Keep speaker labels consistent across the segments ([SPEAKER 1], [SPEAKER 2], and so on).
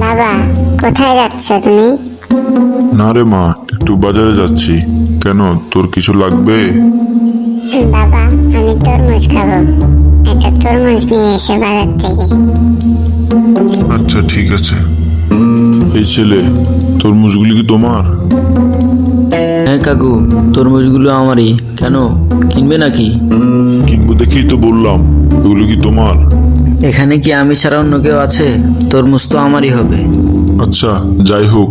[SPEAKER 1] বাবা, কোথায় যাচ্ছ তুমি?
[SPEAKER 2] না রে মা, একটু বাজারে যাচ্ছি। কেন, তোর কিছু লাগবে?
[SPEAKER 1] বাবা, আমি তরমুজ খাবো। একটা তরমুজ নিয়ে এসে বাজার থেকে।
[SPEAKER 2] আচ্ছা ঠিক আছে। এই ছেলে, তরমুজগুলি কি তোমার?
[SPEAKER 3] হ্যাঁ কাকু, তরমুজগুলো আমারই। কেন, কিনবে নাকি?
[SPEAKER 2] কিনবো দেখেই তো বললাম, এগুলো কি তোমার?
[SPEAKER 3] এখানে কি আমি ছাড়া অন্য কেউ আছে? তরমুজ তো আমারই হবে।
[SPEAKER 2] আচ্ছা যাই হোক,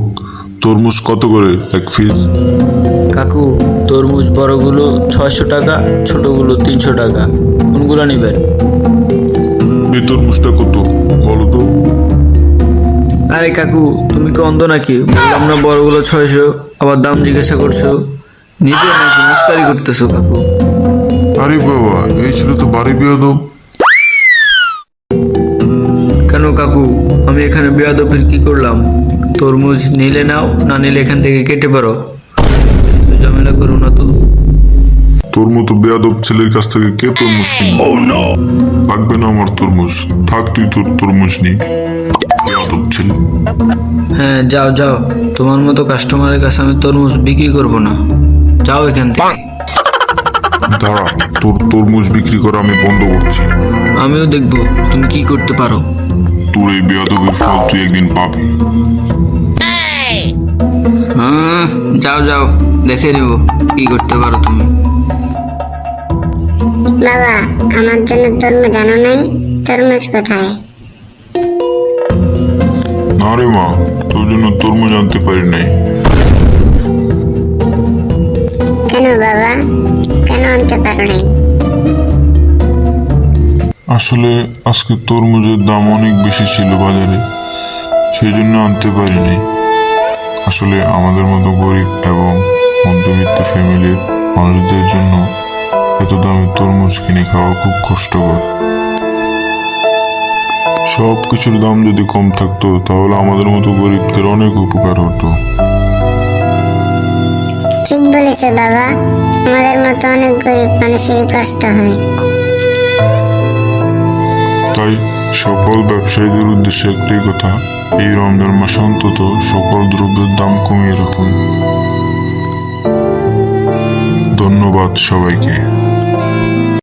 [SPEAKER 2] তরমুজ কত করে এক পিস?
[SPEAKER 3] কাকু, তরমুজ বড়গুলো 600 টাকা, ছোটগুলো 300 টাকা। কোনগুলো নেবেন?
[SPEAKER 2] এই তরমুজটা কত বলো তো?
[SPEAKER 3] আরে কাকু, তুমি কি অন্ধ নাকি? বললাম না বড়গুলো 600, আবার দাম জিজ্ঞাসা করছো। নিবে নাকি মস্কারি করতেছো কাকু?
[SPEAKER 2] আরে বাবা, এই ছেলে তো বাড়ি বেয়াদব।
[SPEAKER 3] কেন কাকু, আমি এখানে বেয়াদবির কি করলাম? তরমুজ নিলে নাও, না নিলে এখান থেকে কেটে পারো। শুধু ঝামেলা করো না তো।
[SPEAKER 2] তোর মতো বেয়াদব ছেলের কাছ থেকে কে তরমুজ কিনবে? লাগবে না আমার তরমুজ, থাক তুই তোর তরমুজ নি। বেয়াদব ছেলে।
[SPEAKER 3] হ্যাঁ যাও যাও, তোমার মতো কাস্টমারের কাছে আমি তরমুজ বিক্রি করব না। যাও এখান থেকে।
[SPEAKER 2] দাঁড়া, তোর তরমুজ বিক্রি করা আমি বন্ধ করছি।
[SPEAKER 3] আমিও দেখবো তুমি কি করতে পারো।
[SPEAKER 2] তোর এই বেয়াদবের ফল তুই একদিন পাবি।
[SPEAKER 3] যাও যাও, দেখে নেব কি করতে পারো তুমি।
[SPEAKER 1] বাবা, আমার জন্য তরমুজ আনো নাই? তরমুজ কোথায়?
[SPEAKER 2] না রে মা, তোর জন্য তরমুজ আনতে পারি নাই।
[SPEAKER 1] কেন বাবা, কেন আনতে পারো নাই?
[SPEAKER 2] আসলে আজকে তরমুজের দাম অনেক বেশি ছিল বাজারে, সেই জন্য আনতে পারি নাই। আসলে আমাদের মতো গরিব এবং মধ্যবিত্ত ফ্যামিলির মানুষদের জন্য এত দামে তরমুজ কিনে খাওয়া খুব কষ্টকর। সব কিছুর দাম যদি কম থাকতো তাহলে আমাদের মতো গরিবদের অনেক উপকার হতো।
[SPEAKER 1] ঠিক বলেছো বাবা, আমাদের মতো অনেক গরিব মানুষেরই কষ্ট হয়।
[SPEAKER 2] তাই সকল ব্যবসায়ীদের উদ্দেশ্যে একটাই কথা, এই রমজান মাসে অন্তত সকল দ্রব্যের দাম কমিয়ে রাখুন। ধন্যবাদ সবাইকে।